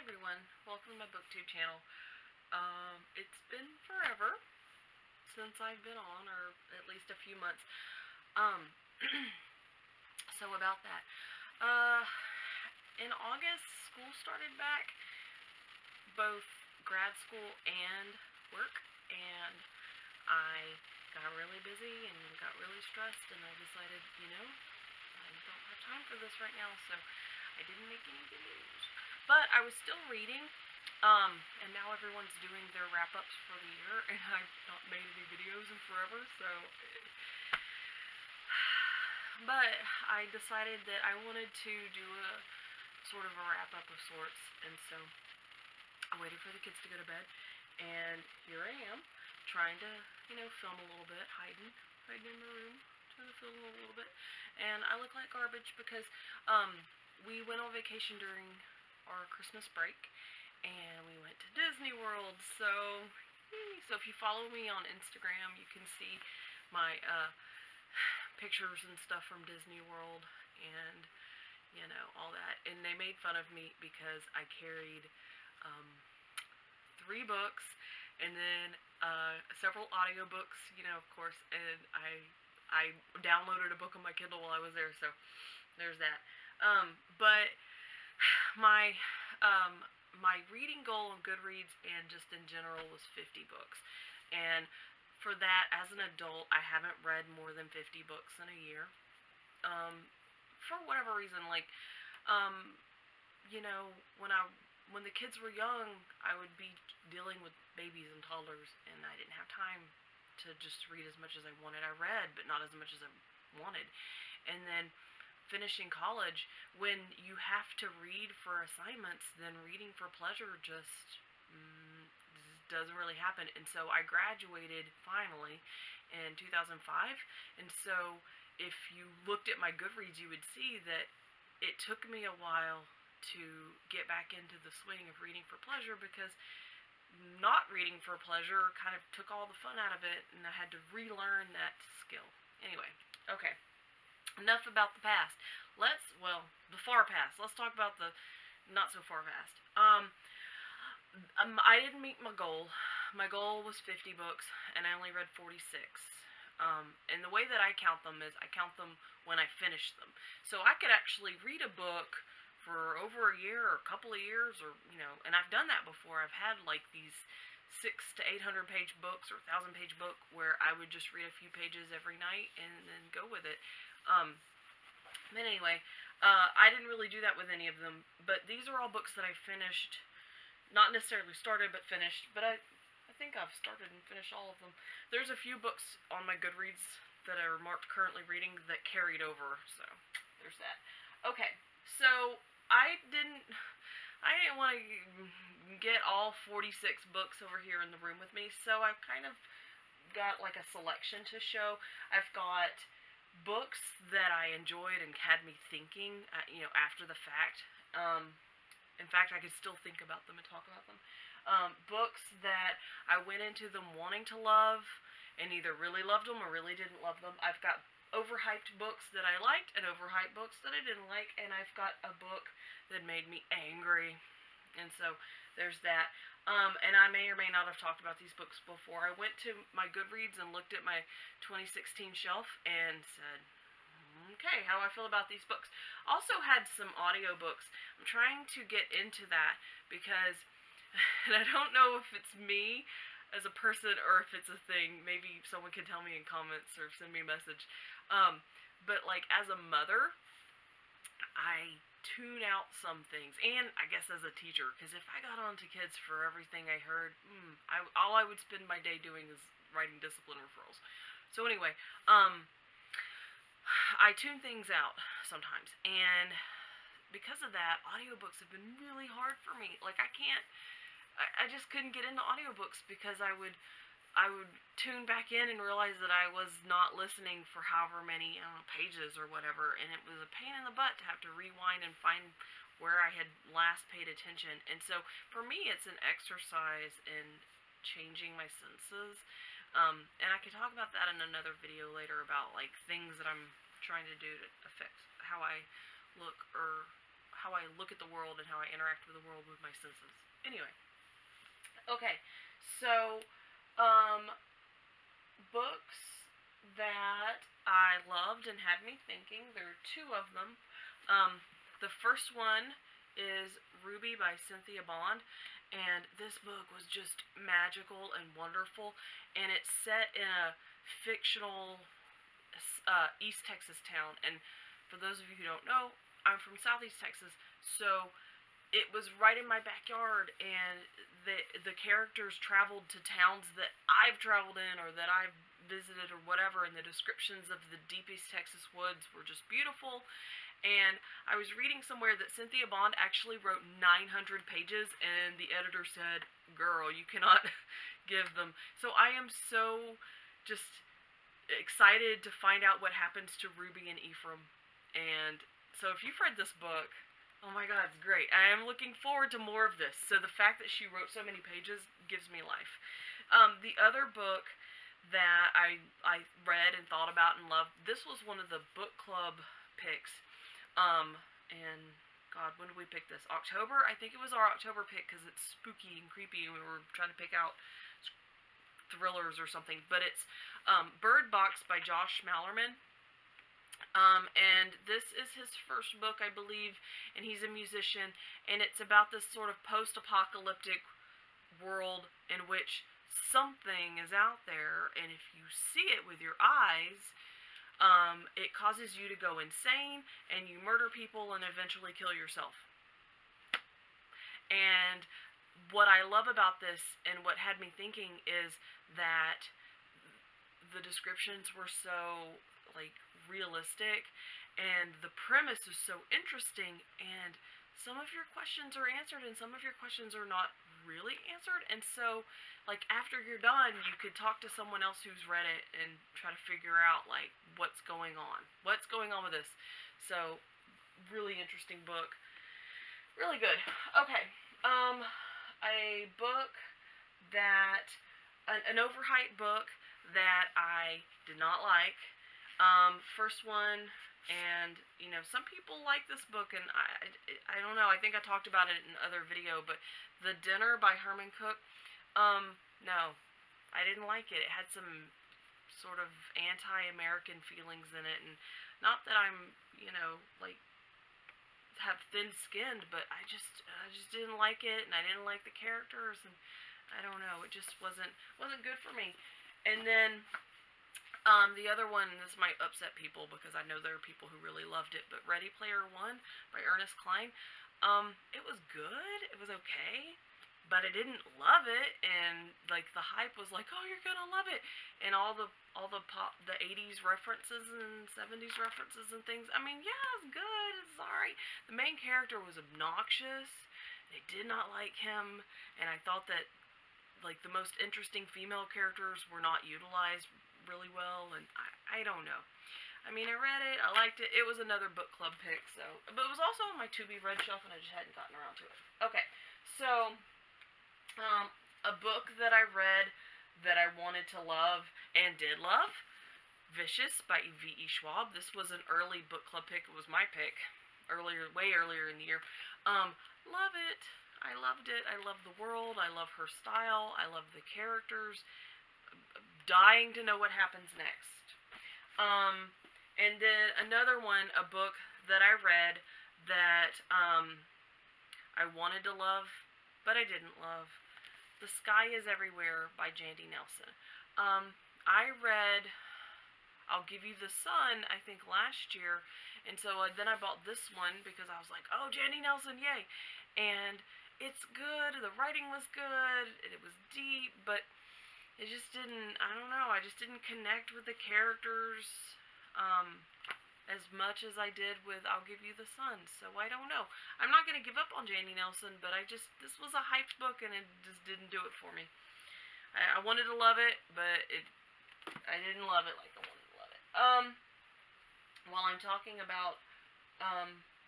everyone, welcome to my booktube channel. It's been forever since I've been on, or at least a few months. Um, so about that. Uh, in August, school started back, both grad school and work, and I got really busy and got really stressed, and I decided, I don't have time for this right now, so I didn't make any videos. But I was still reading, and now everyone's doing their wrap-ups for the year, and I've not made any videos in forever, so... But I decided that I wanted to do a sort of a wrap-up of sorts, and so I waited for the kids to go to bed, and here I am, trying to, film a little bit, hiding in the room, trying to film a little bit, and I look like garbage because, we went on vacation during our Christmas break, and we went to Disney World, so if you follow me on Instagram, you can see my, pictures and stuff from Disney World, and, all that, and they made fun of me because I carried, 3 books, and then, several audiobooks, of course, and I downloaded a book on my Kindle while I was there, so there's that. But my my reading goal on Goodreads and just in general was 50 books. And for that, as an adult, I haven't read more than 50 books in a year. For whatever reason, like, when the kids were young, I would be dealing with babies and toddlers, and I didn't have time to just read as much as I wanted. I read, but not as much as I wanted. And then finishing college, when you have to read for assignments, then reading for pleasure just doesn't really happen. And so I graduated finally in 2005, and so if you looked at my Goodreads, you would see that it took me a while to get back into the swing of reading for pleasure, because not reading for pleasure kind of took all the fun out of it, and I had to relearn that skill. Anyway, okay. Enough about the past. The far past. Let's talk about the not so far past. I didn't meet my goal. My goal was 50 books, and I only read 46. And the way that I count them is I count them when I finish them. So I could actually read a book for over a year or a couple of years, or, and I've done that before. I've had like these 600 to 800 page books or 1,000 page book where I would just read a few pages every night and then go with it. But anyway, I didn't really do that with any of them, but these are all books that I finished, not necessarily started, but finished, but I think I've started and finished all of them. There's a few books on my Goodreads that are marked currently reading that carried over, so there's that. Okay, so I didn't want to get all 46 books over here in the room with me, so I've kind of got like a selection to show. I've got books that I enjoyed and had me thinking, after the fact. In fact, I could still think about them and talk about them. Books that I went into them wanting to love and either really loved them or really didn't love them. I've got overhyped books that I liked and overhyped books that I didn't like, and I've got a book that made me angry. And so there's that. And I may or may not have talked about these books before. I went to my Goodreads and looked at my 2016 shelf and said, okay, how do I feel about these books? Also had some audiobooks. I'm trying to get into that because, and I don't know if it's me as a person or if it's a thing. Maybe someone can tell me in comments or send me a message. But like as a mother, I tune out some things, and I guess as a teacher, because if I got on to kids for everything I heard, all I would spend my day doing is writing discipline referrals. So anyway, I tune things out sometimes, and because of that, audiobooks have been really hard for me. Like I just couldn't get into audiobooks because I would tune back in and realize that I was not listening for however many, pages or whatever, and it was a pain in the butt to have to rewind and find where I had last paid attention. And so for me, it's an exercise in changing my senses. And I could talk about that in another video later about like things that I'm trying to do to affect how I look or how I look at the world and how I interact with the world with my senses. Anyway, okay, so um, books that I loved and had me thinking. There are two of them. The first one is Ruby by Cynthia Bond, and this book was just magical and wonderful, and it's set in a fictional East Texas town. And for those of you who don't know, I'm from Southeast Texas, so it was right in my backyard, and the characters traveled to towns that I've traveled in or that I've visited or whatever, and the descriptions of the deep East Texas woods were just beautiful. And I was reading somewhere that Cynthia Bond actually wrote 900 pages, and the editor said, "Girl, you cannot give them." So I am so just excited to find out what happens to Ruby and Ephraim. And so if you've read this book, oh my god, it's great. I am looking forward to more of this. So the fact that she wrote so many pages gives me life. The other book that I read and thought about and loved, this was one of the book club picks. And God, when did we pick this? October? I think it was our October pick because it's spooky and creepy, and we were trying to pick out thrillers or something. But it's Bird Box by Josh Malerman. And this is his first book, I believe, and he's a musician, and it's about this sort of post-apocalyptic world in which something is out there, and if you see it with your eyes, it causes you to go insane, and you murder people and eventually kill yourself. And what I love about this, and what had me thinking, is that the descriptions were so, like, realistic, and the premise is so interesting, and some of your questions are answered, and some of your questions are not really answered, and so, like, after you're done, you could talk to someone else who's read it and try to figure out, like, what's going on with this. So, really interesting book. Really good. Okay, a book that, an overhyped book that I did not like. First one, and, you know, some people like this book, and I don't know, I think I talked about it in another video, but The Dinner by Herman Cook, no, I didn't like it. It had some sort of anti-American feelings in it, and not that I'm, you know, like, have thin-skinned, but I just didn't like it, and I didn't like the characters, and I don't know, it just wasn't good for me. And then, the other one, this might upset people because I know there are people who really loved it, but Ready Player One by Ernest Cline, it was good, it was okay, but I didn't love it, and, like, the hype was like, oh, you're gonna love it, and all the 80s references and 70s references and things, I mean, yeah, it's good, it's alright. The main character was obnoxious, they did not like him, and I thought that, like, the most interesting female characters were not utilized really well, and I don't know. I mean, I read it, I liked it, it was another book club pick, so, but it was also on my to-be-read shelf, and I just hadn't gotten around to it. Okay, so, a book that I read that I wanted to love, and did love, Vicious by V.E. Schwab. This was an early book club pick, it was my pick, way earlier in the year. Love it, I loved it, I love the world, I love her style, I love the characters, dying to know what happens next. And then another one, a book that I read that I wanted to love, but I didn't love, The Sky is Everywhere by Jandy Nelson. I read I'll Give You the Sun, I think, last year, and so then I bought this one because I was like, oh, Jandy Nelson, yay! And it's good, the writing was good, it was deep, but it just didn't, I don't know, I just didn't connect with the characters as much as I did with I'll Give You the Sun, so I don't know. I'm not going to give up on Jandy Nelson, but this was a hyped book, and it just didn't do it for me. I wanted to love it, but I didn't love it like I wanted to love it. While I'm talking about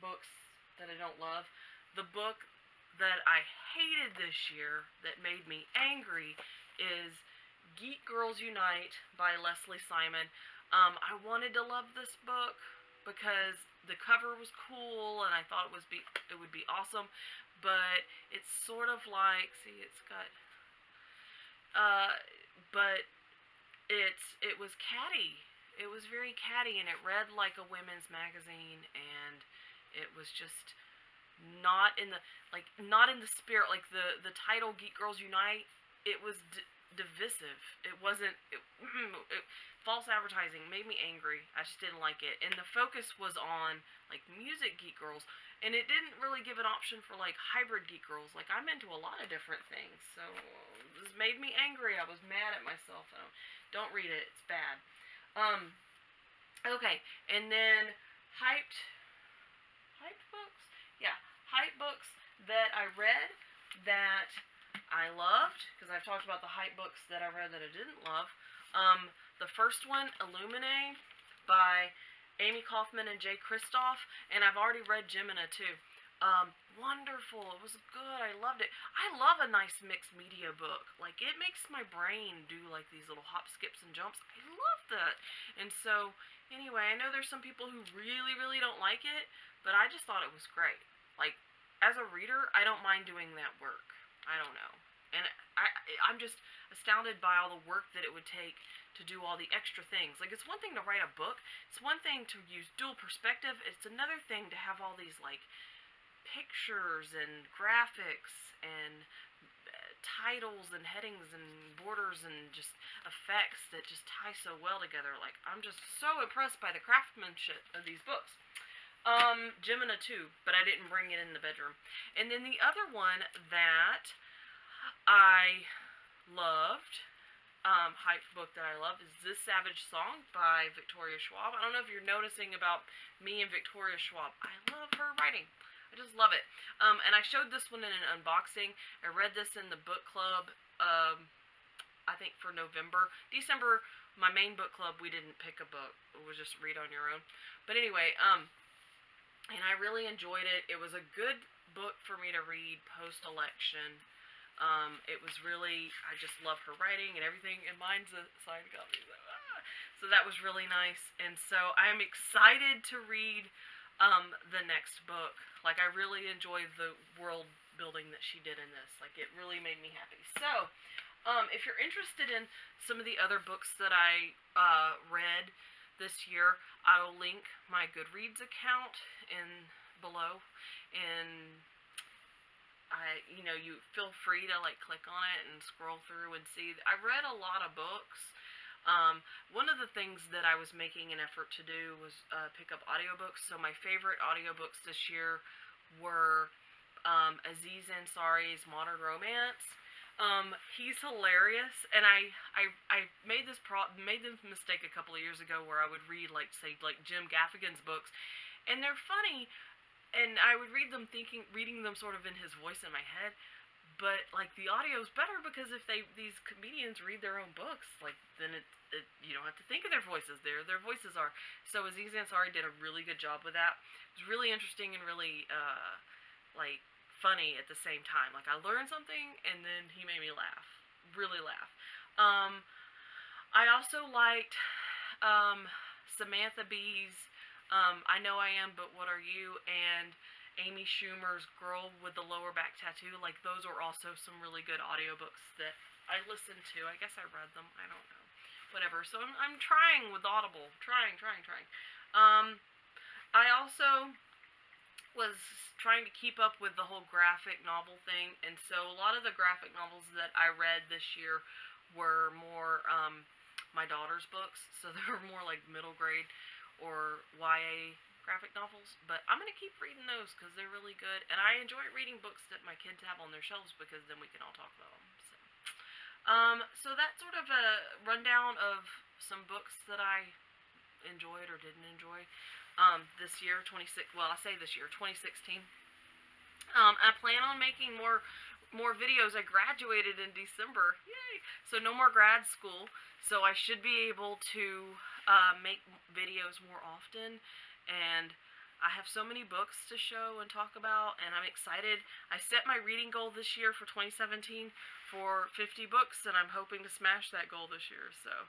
books that I don't love, the book that I hated this year that made me angry is Geek Girls Unite by Leslie Simon. I wanted to love this book because the cover was cool, and I thought it would be awesome, but it's sort of like, see, it's got uh, but it was catty. It was very catty, and it read like a women's magazine, and it was just not in the not in the spirit, like the title Geek Girls Unite. It was divisive. It wasn't it, false advertising made me angry. I just didn't like it, and the focus was on like music geek girls, and it didn't really give an option for like hybrid geek girls. Like, I'm into a lot of different things, so this made me angry. I was mad at myself. Don't read it, it's bad. um okay, and then hyped hyped books. Yeah, hype books that I read that I loved, because I've talked about the hype books that I read that I didn't love. The first one, Illumine, by Amy Kaufman and Jay Kristoff, and I've already read Gemina too. Wonderful. It was good. I loved it. I love a nice mixed media book. Like, it makes my brain do like these little hop, skips, and jumps. I love that. And so, anyway, I know there's some people who really, really don't like it, but I just thought it was great. Like, as a reader, I don't mind doing that work. I don't know. And I'm just astounded by all the work that it would take to do all the extra things. Like, it's one thing to write a book. It's one thing to use dual perspective. It's another thing to have all these, like, pictures and graphics and titles and headings and borders and just effects that just tie so well together. Like, I'm just so impressed by the craftsmanship of these books. Gemina 2, but I didn't bring it in the bedroom. And then the other one that I loved, hype book that I love, is This Savage Song by Victoria Schwab. I don't know if you're noticing about me and Victoria Schwab. I love her writing. I just love it. And I showed this one in an unboxing. I read this in the book club, I think for November. December, my main book club, we didn't pick a book. It was just read on your own. But anyway, and I really enjoyed it. It was a good book for me to read post-election. It was really, I just love her writing and everything, and mine's a side copy. So that was really nice. And so I'm excited to read the next book. Like, I really enjoyed the world building that she did in this. Like, it really made me happy. So, if you're interested in some of the other books that I read this year, I'll link my Goodreads account in below, and you feel free to like click on it and scroll through and see. I read a lot of books. One of the things that I was making an effort to do was pick up audiobooks. So my favorite audiobooks this year were Aziz Ansari's Modern Romance. He's hilarious, and I made this mistake a couple of years ago where I would read like Jim Gaffigan's books, and they're funny, and I would reading them sort of in his voice in my head, but like the audio's better because if these comedians read their own books, like then it you don't have to think of their voices. Their voices are. So Aziz Ansari did a really good job with that. It was really interesting and really like funny at the same time. Like, I learned something, and then he made me laugh, really laugh. I also liked Samantha Bee's I Know I Am, But What Are You, and Amy Schumer's Girl with the Lower Back Tattoo. Like, those are also some really good audiobooks that I listened to. I guess I read them. I don't know. Whatever. So I'm trying with Audible. Trying. I also was trying to keep up with the whole graphic novel thing, and so a lot of the graphic novels that I read this year were more my daughter's books, so they were more like middle grade or YA graphic novels, but I'm going to keep reading those because they're really good, and I enjoy reading books that my kids have on their shelves because then we can all talk about them. So that's sort of a rundown of some books that I enjoyed or didn't enjoy this year, 2016. I plan on making more videos. I graduated in December, yay! So no more grad school, so I should be able to make videos more often, and I have so many books to show and talk about, and I'm excited. I set my reading goal this year for 2017 for 50 books, and I'm hoping to smash that goal this year, so